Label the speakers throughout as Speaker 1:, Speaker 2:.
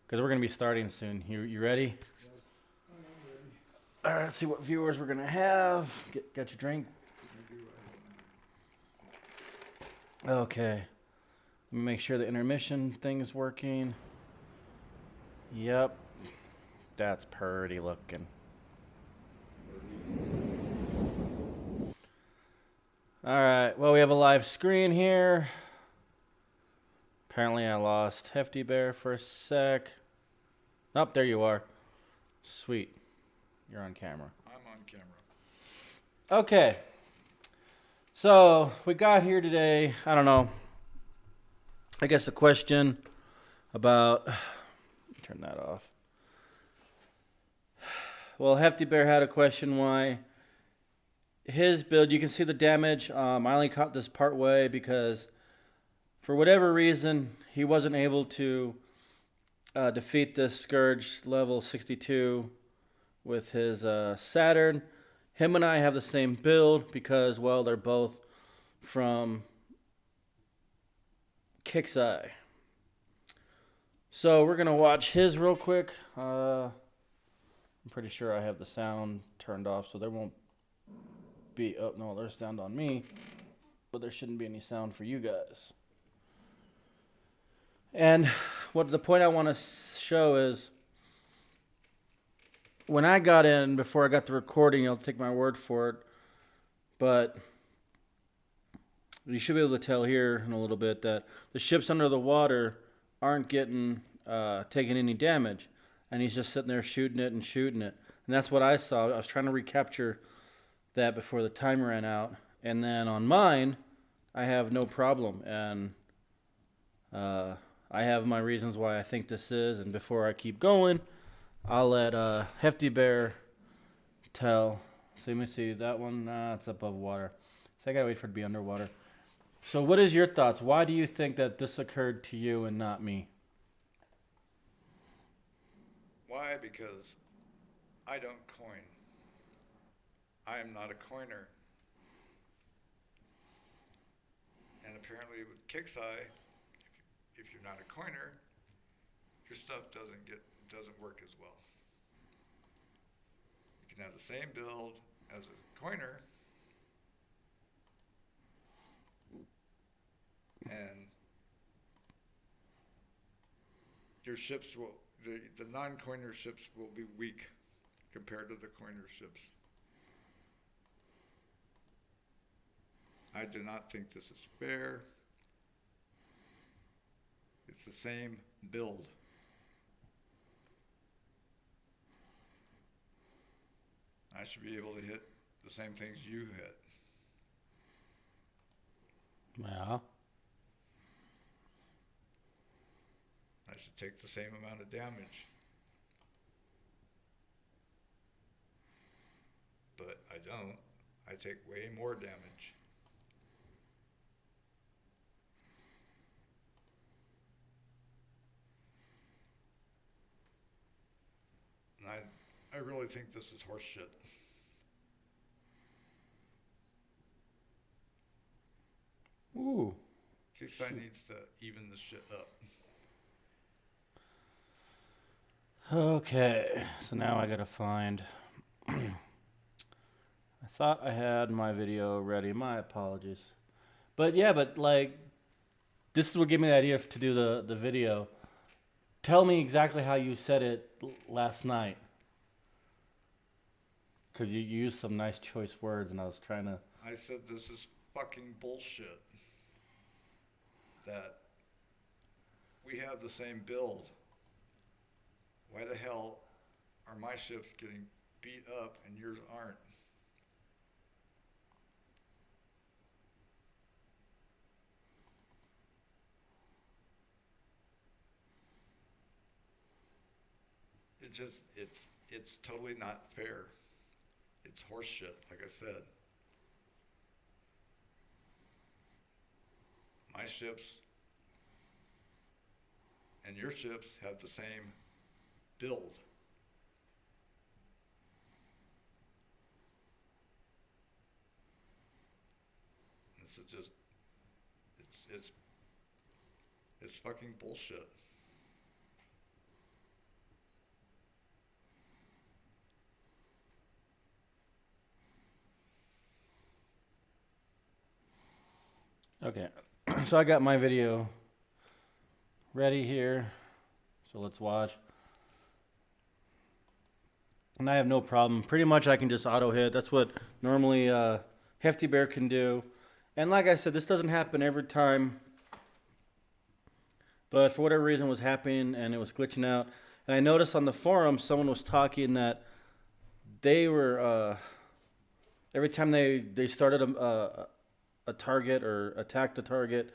Speaker 1: because we're going to be starting soon. You ready?
Speaker 2: Yes, I am ready.
Speaker 1: All right, let's see what viewers we're going to have. Got your drink?
Speaker 2: I do. I have
Speaker 1: Okay. Let me make sure the intermission thing is working. Yep. That's pretty looking. All right. Well, we have a live screen here. Apparently, I lost Hefty Bear for a sec. Oh, there you are. Sweet. You're on camera.
Speaker 2: I'm on camera.
Speaker 1: Okay. So, we got here today, I don't know, I guess a question about, turn that off. Well, Hefty Bear had a question why his build, you can see the damage. I only caught this part way because for whatever reason, he wasn't able to defeat this Scourge level 62 with his Saturn. Him and I have the same build because, well, they're both from Kicks Eye. So we're going to watch his real quick. I'm pretty sure I have the sound turned off, so there won't be... Oh, no, there's sound on me, but there shouldn't be any sound for you guys. And what the point I want to show is when I got in, before I got the recording, you'll take my word for it, but you should be able to tell here in a little bit that the ships under the water aren't getting taking any damage, and he's just sitting there shooting it and shooting it. And that's what I saw. I was trying to recapture that before the time ran out, and then on mine, I have no problem, and I have my reasons why I think this is. And before I keep going, I'll let Hefty Bear tell. So let me see that one. It's above water, so I gotta wait for it to be underwater. So what is your thoughts? Why do you think that this occurred to you and not me?
Speaker 2: Why? Because I don't coin. I am not a coiner. And apparently with Kicks Eye, if you're not a coiner, your stuff doesn't work as well. You can have the same build as a coiner, and your ships will, the non-coiner ships will be weak compared to the coiner ships. I do not think this is fair. It's the same build. I should be able to hit the same things you hit.
Speaker 1: Yeah.
Speaker 2: I should take the same amount of damage. But I don't. I take way more damage. And I really think this is horse shit.
Speaker 1: Ooh.
Speaker 2: Kicks Eye needs to even this shit up.
Speaker 1: Okay, so now I gotta find. I thought I had my video ready. My apologies. But yeah, but like, this is what gave me the idea to do the video. Tell me exactly how you said it last night. Because you used some nice choice words, and I was trying to...
Speaker 2: I said this is fucking bullshit. That we have the same build. Why the hell are my ships getting beat up and yours aren't? It's totally not fair. It's horse shit, like I said. My ships and your ships have the same build. This is just, it's fucking bullshit.
Speaker 1: Okay, so I got my video ready here. So let's watch. And I have no problem. Pretty much I can just auto hit. That's what normally Hefty Bear can do. And like I said, this doesn't happen every time. But for whatever reason it was happening and it was glitching out. And I noticed on the forum someone was talking that they were, every time they started a target or attacked a target,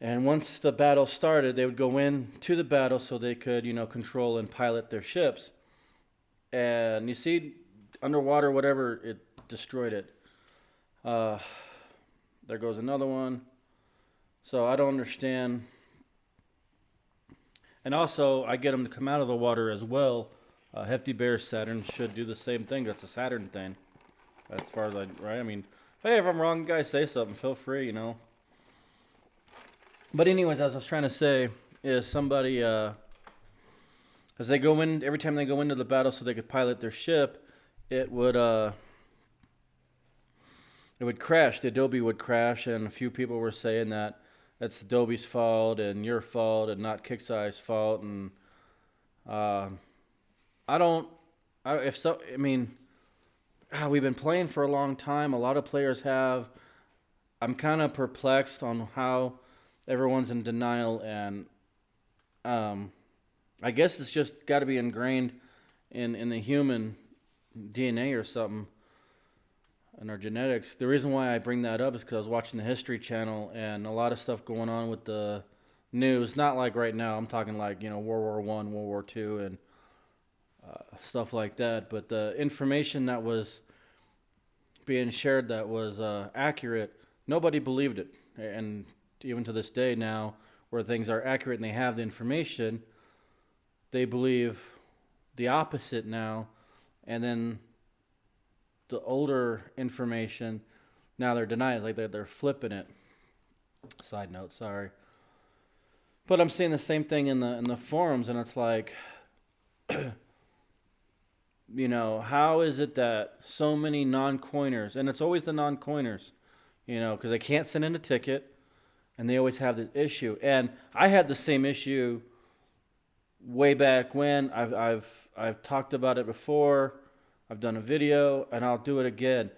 Speaker 1: and once the battle started, they would go in to the battle so they could, control and pilot their ships. And you see, underwater, whatever, it destroyed it. There goes another one. So I don't understand. And also, I get them to come out of the water as well. Hefty Bear Saturn should do the same thing. That's a Saturn thing. As far as right? I mean, hey, if I'm wrong, guys, say something. Feel free, But anyways, as I was trying to say, is somebody, as they go in, every time they go into the battle so they could pilot their ship, it would crash. The Adobe would crash, and a few people were saying that that's Adobe's fault and your fault and not Kixeye's fault. And we've been playing for a long time. A lot of players have. I'm kind of perplexed on how everyone's in denial, and I guess it's just got to be ingrained in the human DNA or something, in our genetics. The reason why I bring that up is because I was watching the History Channel and a lot of stuff going on with the news. Not like right now. I'm talking like World War I, World War II, and stuff like that. But the information that was being shared that was accurate, nobody believed it, and even to this day now, where things are accurate and they have the information, they believe the opposite now. And then the older information, now they're denying it, like they're flipping it. Side note, sorry. But I'm seeing the same thing in the forums, and it's like, how is it that so many non-coiners, and it's always the non-coiners, because they can't send in a ticket, and they always have this issue. And I had the same issue way back when. I've talked about it before. I've done a video, and I'll do it again.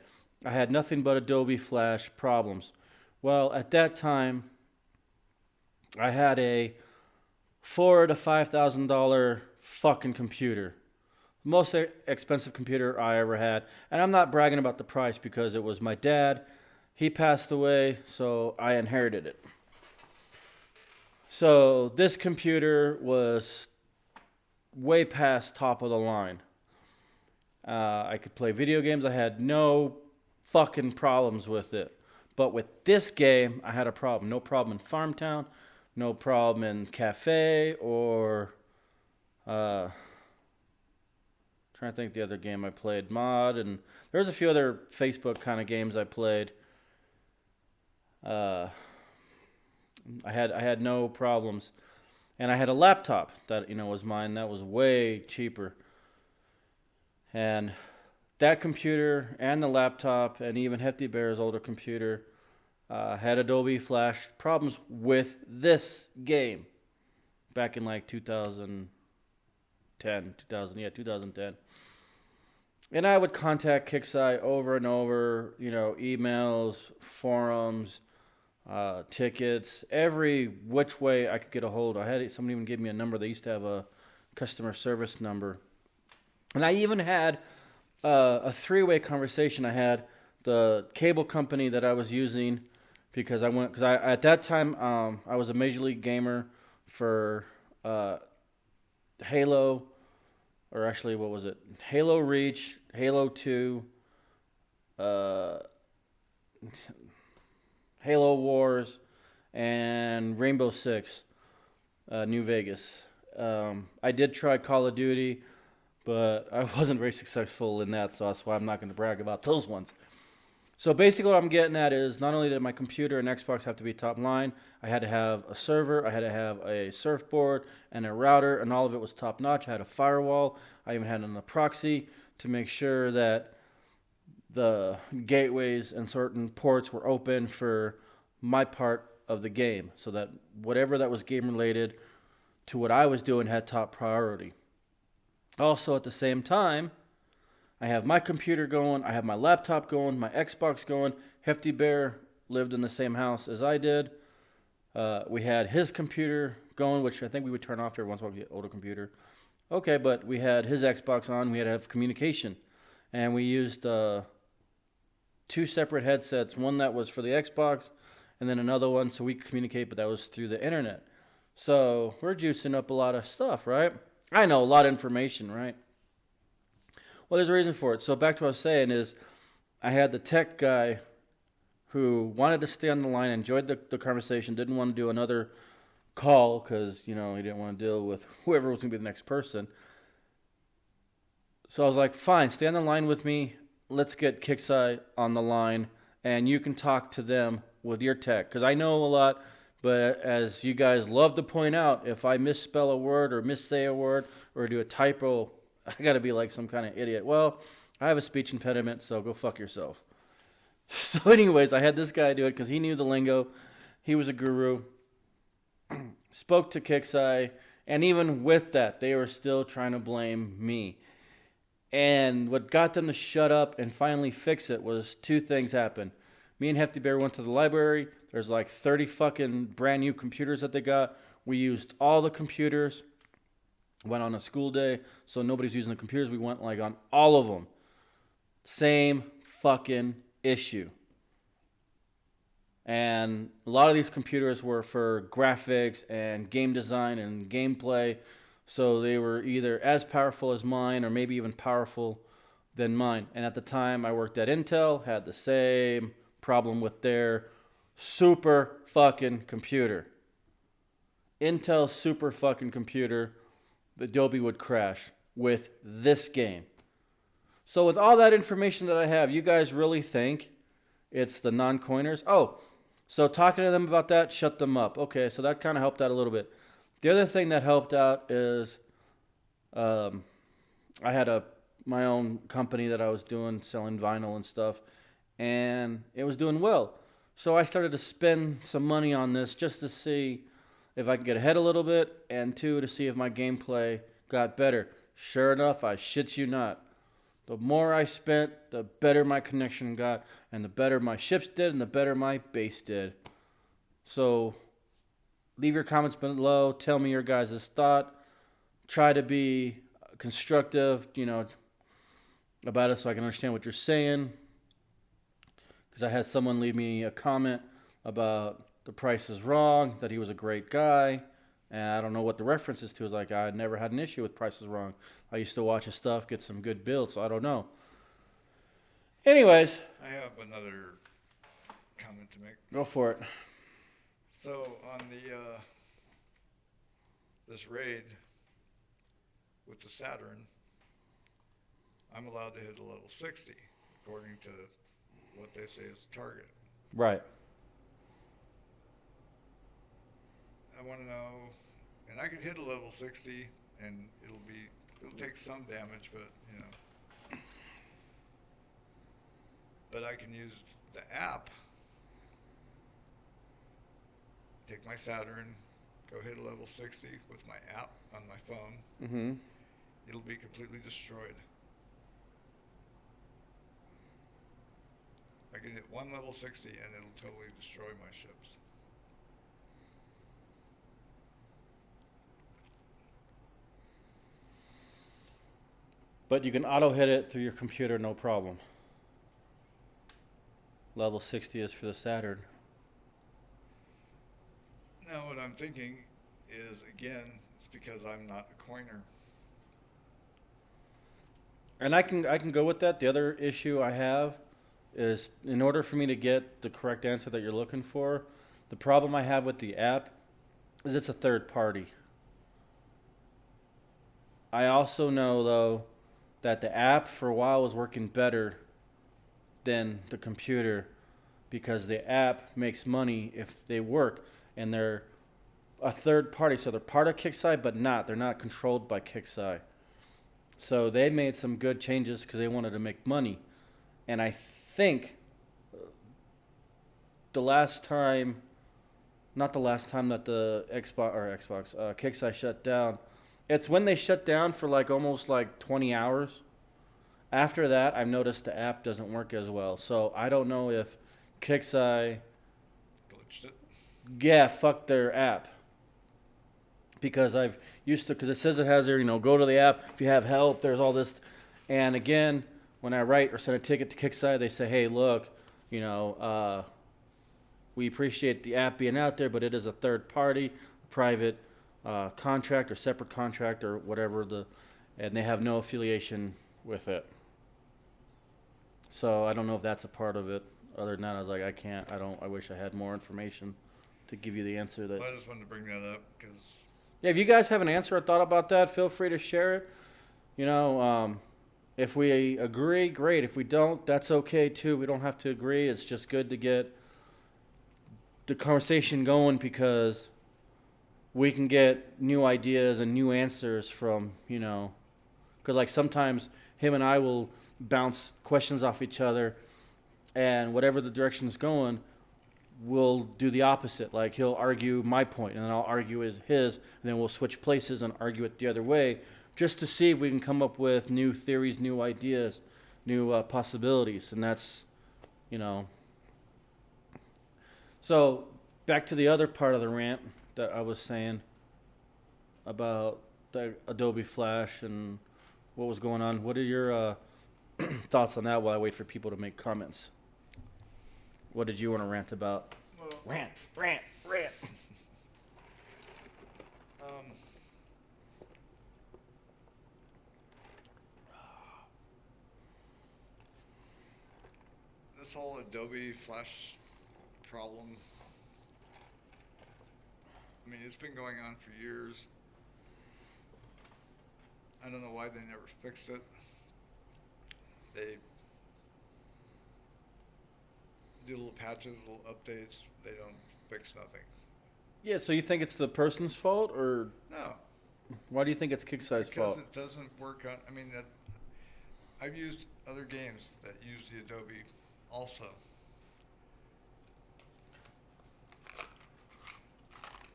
Speaker 1: I had nothing but Adobe Flash problems. Well, at that time, I had a $4,000 to $5,000 fucking computer. Most expensive computer I ever had. And I'm not bragging about the price because it was my dad. He passed away, so I inherited it. So this computer was way past top of the line. I could play video games. I had no fucking problems with it. But with this game, I had a problem. No problem in Farmtown. No problem in Cafe or... trying to think the other game I played. Mod. And there's a few other Facebook kind of games I played. I had no problems. And I had a laptop that, was mine. That was way cheaper. And that computer and the laptop and even Hefty Bear's older computer had Adobe Flash problems with this game back in like 2010. And I would contact Kixeye over and over, emails, forums, tickets, every which way I could get a hold. Somebody even gave me a number. They used to have a customer service number. And I even had a three-way conversation. I had the cable company that I was using because at that time I was a Major League gamer for Halo, or actually what was it? Halo Reach, Halo 2, Halo Wars, and Rainbow Six, New Vegas. I did try Call of Duty, but I wasn't very successful in that, so that's why I'm not going to brag about those ones. So basically what I'm getting at is not only did my computer and Xbox have to be top line, I had to have a server, I had to have a surfboard and a router, and all of it was top notch. I had a firewall. I even had a proxy to make sure that the gateways and certain ports were open for my part of the game, so that whatever that was game related to what I was doing had top priority. Also, at the same time, I have my computer going, I have my laptop going, my Xbox going. Hefty Bear lived in the same house as I did. We had his computer going, which I think we would turn off every once in a while, get older computer. Okay, but we had his Xbox on. We had to have communication, and we used two separate headsets. One that was for the Xbox, and then another one so we could communicate, but that was through the internet. So we're juicing up a lot of stuff, right? I know, a lot of information, right? Well, there's a reason for it. So back to what I was saying is, I had the tech guy who wanted to stay on the line, enjoyed the conversation, didn't want to do another call because, he didn't want to deal with whoever was going to be the next person. So I was like, fine, stay on the line with me. Let's get Kixeye on the line, and you can talk to them with your tech. Because I know a lot, but as you guys love to point out, if I misspell a word or missay a word or do a typo, I got to be like some kind of idiot. Well, I have a speech impediment, so go fuck yourself. So anyways, I had this guy do it because he knew the lingo. He was a guru. Spoke to Kixeye, and even with that, they were still trying to blame me. And what got them to shut up and finally fix it was two things happened. Me and Hefty Bear went to the library. There's like 30 fucking brand new computers that they got. We used all the computers. Went on a school day, so nobody's using the computers. We went like on all of them. Same fucking issue. And a lot of these computers were for graphics and game design and gameplay. So they were either as powerful as mine or maybe even powerful than mine. And at the time I worked at Intel, had the same problem with their super fucking computer. Intel's super fucking computer, Adobe would crash with this game. So with all that information that I have, you guys really think it's the non-coiners? Oh, so talking to them about that, shut them up. Okay, so that kind of helped out a little bit. The other thing that helped out is I had my own company that I was doing, selling vinyl and stuff, and it was doing well. So I started to spend some money on this just to see if I could get ahead a little bit, and two, to see if my gameplay got better. Sure enough, I shit you not. The more I spent, the better my connection got, and the better my ships did, and the better my base did. So leave your comments below. Tell me your guys' thought. Try to be constructive, about it so I can understand what you're saying. Because I had someone leave me a comment about the price is wrong, that he was a great guy. And I don't know what the reference is to. It's like, I never had an issue with Price is Wrong. I used to watch his stuff, get some good builds, so I don't know. Anyways.
Speaker 2: I have another comment to make.
Speaker 1: Go for it.
Speaker 2: So on this raid with the Saturn, I'm allowed to hit a level 60, according to what they say is the target.
Speaker 1: Right.
Speaker 2: I want to know, and I could hit a level 60, and it'll take some damage, but I can use the app, take my Saturn, go hit a level 60 with my app on my phone.
Speaker 1: Mm-hmm.
Speaker 2: It'll be completely destroyed. I can hit one level 60 and it'll totally destroy my ships.
Speaker 1: But you can auto hit it through your computer, no problem. Level 60 is for the Saturn.
Speaker 2: Now what I'm thinking is, again, it's because I'm not a coiner.
Speaker 1: And I can go with that. The other issue I have is, in order for me to get the correct answer that you're looking for, the problem I have with the app is it's a third party. I also know, though, that the app for a while was working better than the computer, because the app makes money if they work, and they're a third party, so they're part of Kixeye, but they're not controlled by Kixeye. So they made some good changes because they wanted to make money, and I think the last time, not the last time that the Kixeye shut down. It's when they shut down for like almost like 20 hours. After that, I've noticed the app doesn't work as well. So I don't know if Kixeye,
Speaker 2: Glitched it.
Speaker 1: yeah, fucked their app. Because I've used to, because it says it has there, go to the app if you have help, there's all this. And again, when I write or send a ticket to Kixeye, they say, hey, look, we appreciate the app being out there, but it is a third party, private contract or separate contract or whatever, and they have no affiliation with it. So I don't know if that's a part of it. Other than that, I was like, I wish I had more information to give you the answer that.
Speaker 2: Well, I just wanted to bring that up because.
Speaker 1: Yeah, if you guys have an answer or thought about that, feel free to share it. If we agree, great. If we don't, that's okay too. We don't have to agree. It's just good to get the conversation going because we can get new ideas and new answers from, because like sometimes him and I will bounce questions off each other, and whatever the direction is going, we'll do the opposite. Like he'll argue my point, and then I'll argue his, and then we'll switch places and argue it the other way, just to see if we can come up with new theories, new ideas, new possibilities, and that's, So back to the other part of the rant that I was saying about the Adobe Flash and what was going on. What are your thoughts on that while I wait for people to make comments? What did you want to rant about?
Speaker 2: Well,
Speaker 1: Rant.
Speaker 2: um, this whole Adobe Flash problem. I mean, it's been going on for years. I don't know why they never fixed it. They do little patches, little updates. They don't fix nothing.
Speaker 1: Yeah, so you think it's the person's fault, or
Speaker 2: No,
Speaker 1: why do you think it's Kixeye's
Speaker 2: because
Speaker 1: fault?
Speaker 2: it doesn't work on. I mean, I've used other games that use the Adobe also.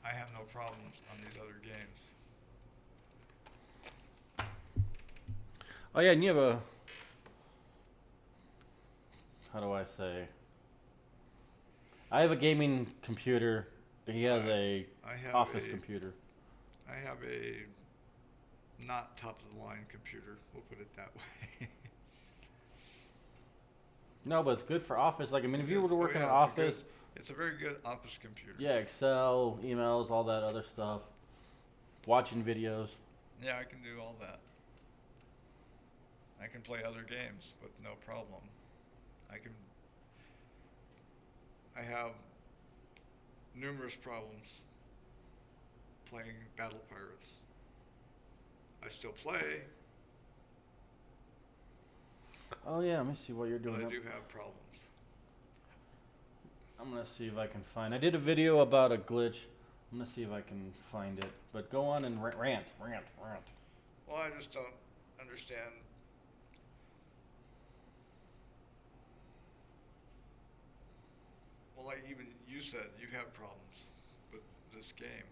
Speaker 2: I have no problems on these other games.
Speaker 1: Oh yeah, and you have a, how do I say? I have a gaming computer. He has a
Speaker 2: I have
Speaker 1: office
Speaker 2: a-
Speaker 1: computer.
Speaker 2: I have a not top of the line computer. We'll put it that way.
Speaker 1: No, but it's good for office. Like, I mean, if you were to
Speaker 2: Oh,
Speaker 1: work in
Speaker 2: yeah,
Speaker 1: an office,
Speaker 2: it's a very good office computer.
Speaker 1: yeah, Excel, emails, all that other stuff, watching videos.
Speaker 2: Yeah, I can do all that. I can play other games with no problem. I have numerous problems playing Battle Pirates. I still play,
Speaker 1: Oh yeah, let me see what you're
Speaker 2: but
Speaker 1: doing.
Speaker 2: I do have problems.
Speaker 1: I'm gonna see if I can find. I did a video about a glitch. I'm gonna see if I can find it. But go on and rant.
Speaker 2: Well, I just don't understand. Well, like even you said, you have problems with this game,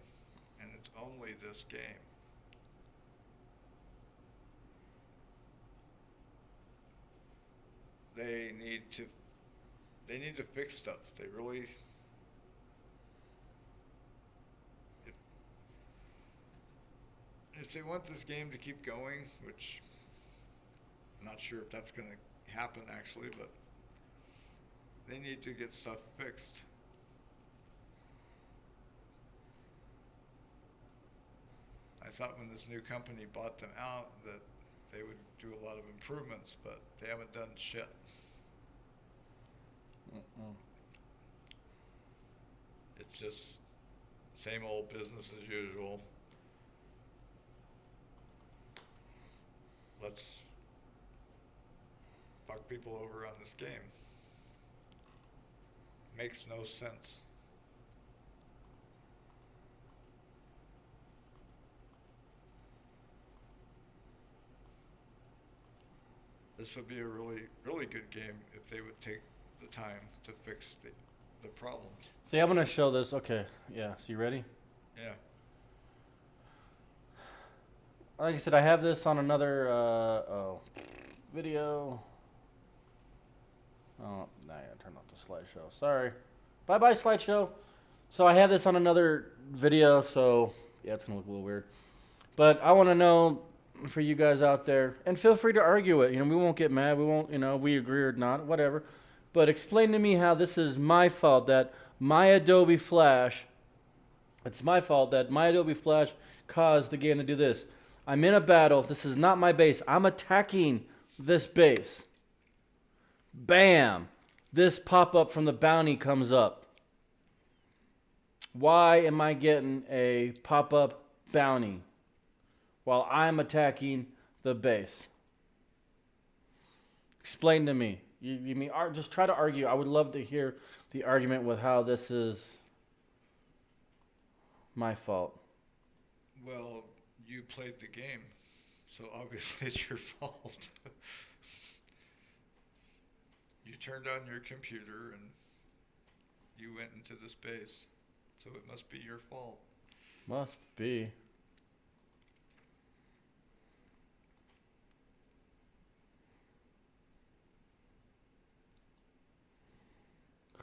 Speaker 2: and it's only this game. They need to, they need to fix stuff. They really, if they want this game to keep going, which I'm not sure if that's going to happen actually, but they need to get stuff fixed. I thought when this new company bought them out that they would do a lot of improvements, but they haven't done shit. It's just same old business as usual. Let's fuck people over on this game. Makes no sense. This would be a really, really good game if they would take the time to fix the problems.
Speaker 1: See, I'm gonna show this. Okay, yeah. So you ready?
Speaker 2: Yeah.
Speaker 1: Like I said, I have this on another video. Oh, now I gotta turn off the slideshow. Sorry. Bye bye, slideshow. So I have this on another video, so yeah, it's gonna look a little weird. But I want to know for you guys out there, and feel free to argue it. You know, we won't get mad. We won't, we agree or not, whatever. But explain to me how this is my fault that my Adobe Flash, it's my fault that my Adobe Flash caused the game to do this. I'm in a battle. This is not my base. I'm attacking this base. Bam! This pop-up from the bounty comes up. Why am I getting a pop-up bounty while I'm attacking the base? Explain to me. You mean just try to argue. I would love to hear the argument with how this is my fault.
Speaker 2: Well, you played the game, so obviously it's your fault. You turned on your computer and you went into the space, so it must be your fault.
Speaker 1: Must be.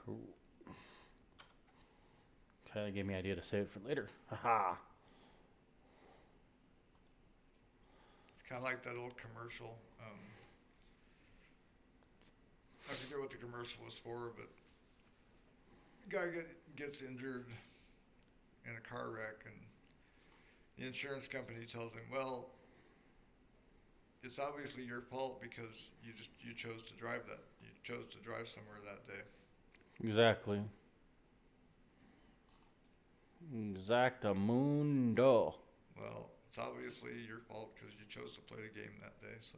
Speaker 1: Cool. Okay, that gave me an idea to save it for later. Haha.
Speaker 2: It's kind of like that old commercial. I forget what the commercial was for, but the guy gets injured in a car wreck, and the insurance company tells him, "Well, it's obviously your fault because you chose to drive that. You chose to drive somewhere that day."
Speaker 1: Exactly. Exactamundo.
Speaker 2: Well, it's obviously your fault because you chose to play the game that day. So.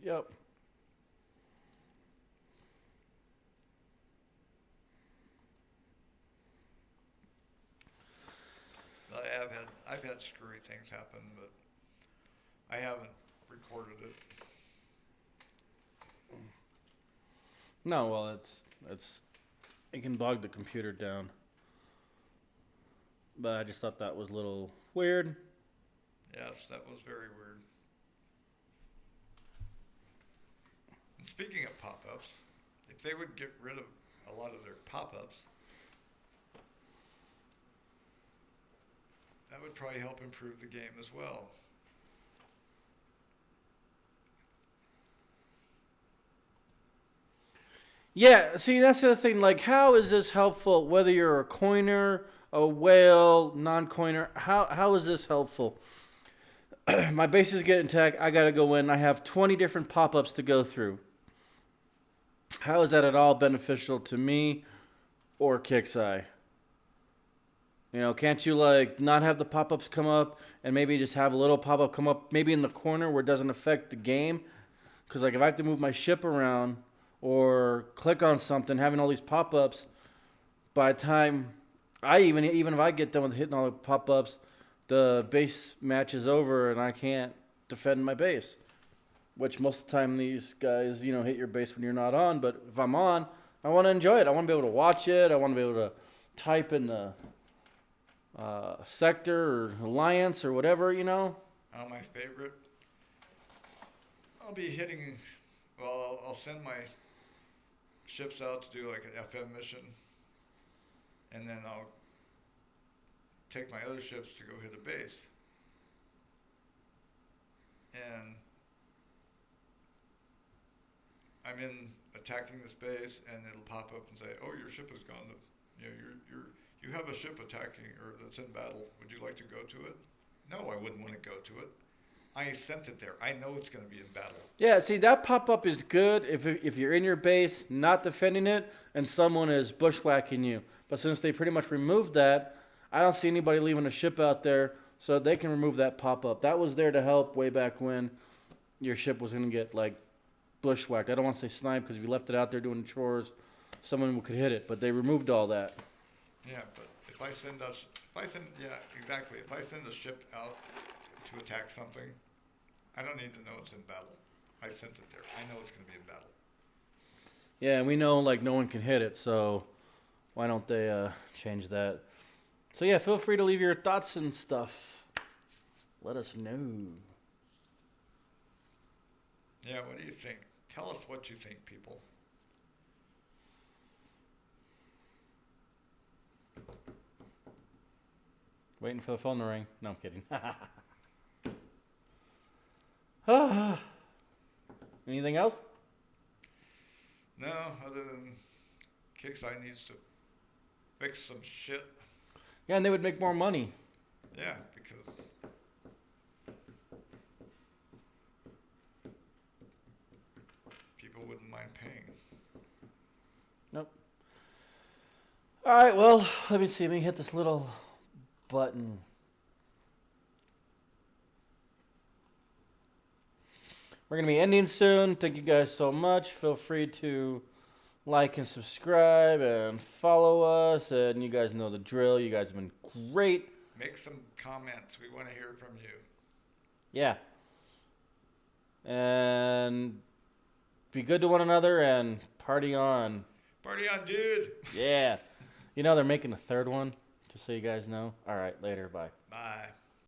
Speaker 1: Yep.
Speaker 2: I've had screwy things happen, but I haven't recorded it.
Speaker 1: No, well, it can bog the computer down. But I just thought that was a little weird.
Speaker 2: Yes, that was very weird. And speaking of pop-ups, if they would get rid of a lot of their pop-ups, that would probably help improve the game as well.
Speaker 1: Yeah, see, that's the other thing. Like, how is this helpful? Whether you're a coiner, a whale, non-coiner, how is this helpful? My base is getting attacked. I gotta go in. I have 20 different pop-ups to go through. How is that at all beneficial to me or Kixeye? You know, can't you like not have the pop-ups come up and maybe just have a little pop-up come up maybe in the corner where it doesn't affect the game? Because like if I have to move my ship around or click on something, having all these pop-ups, by the time I even if I get done with hitting all the pop-ups, the base match is over and I can't defend my base. Which most of the time these guys, hit your base when you're not on. But if I'm on, I want to enjoy it. I want to be able to watch it. I want to be able to type in the sector or alliance or whatever,
Speaker 2: My favorite, I'll be hitting, well, I'll send my ships out to do like an FM mission, and then I'll take my other ships to go hit a base. And I'm in attacking this base, and it'll pop up and say, "Oh, your ship has gone to, you have a ship attacking or that's in battle. Would you like to go to it?" No, I wouldn't want to go to it. I sent it there. I know it's going to be in battle.
Speaker 1: Yeah, see, that pop-up is good if you're in your base, not defending it, and someone is bushwhacking you. But since they pretty much removed that, I don't see anybody leaving a ship out there, so they can remove that pop-up. That was there to help way back when your ship was going to get, like, bushwhacked. I don't want to say sniped, because if you left it out there doing chores, someone could hit it. But they removed all that.
Speaker 2: Yeah, but if I send a ship out to attack something, I don't need to know it's in battle. I sent it there. I know it's going to be in battle.
Speaker 1: Yeah, and we know like no one can hit it, so why don't they change that? So yeah, feel free to leave your thoughts and stuff. Let us know.
Speaker 2: Yeah, what do you think? Tell us what you think, people.
Speaker 1: Waiting for the phone to ring. No, I'm kidding. Anything else?
Speaker 2: No, other than Kickside needs to fix some shit.
Speaker 1: Yeah, and they would make more money.
Speaker 2: Yeah, because people wouldn't mind paying.
Speaker 1: Nope. All right, well, let me see. Let me hit this little button. We're going to be ending soon. Thank you guys so much. Feel free to like and subscribe and follow us. And you guys know the drill. You guys have been great.
Speaker 2: Make some comments. We want to hear from you.
Speaker 1: Yeah. And be good to one another and party on.
Speaker 2: Party on, dude.
Speaker 1: Yeah. You know they're making a third one, just so you guys know. All right, later. Bye.
Speaker 2: Bye.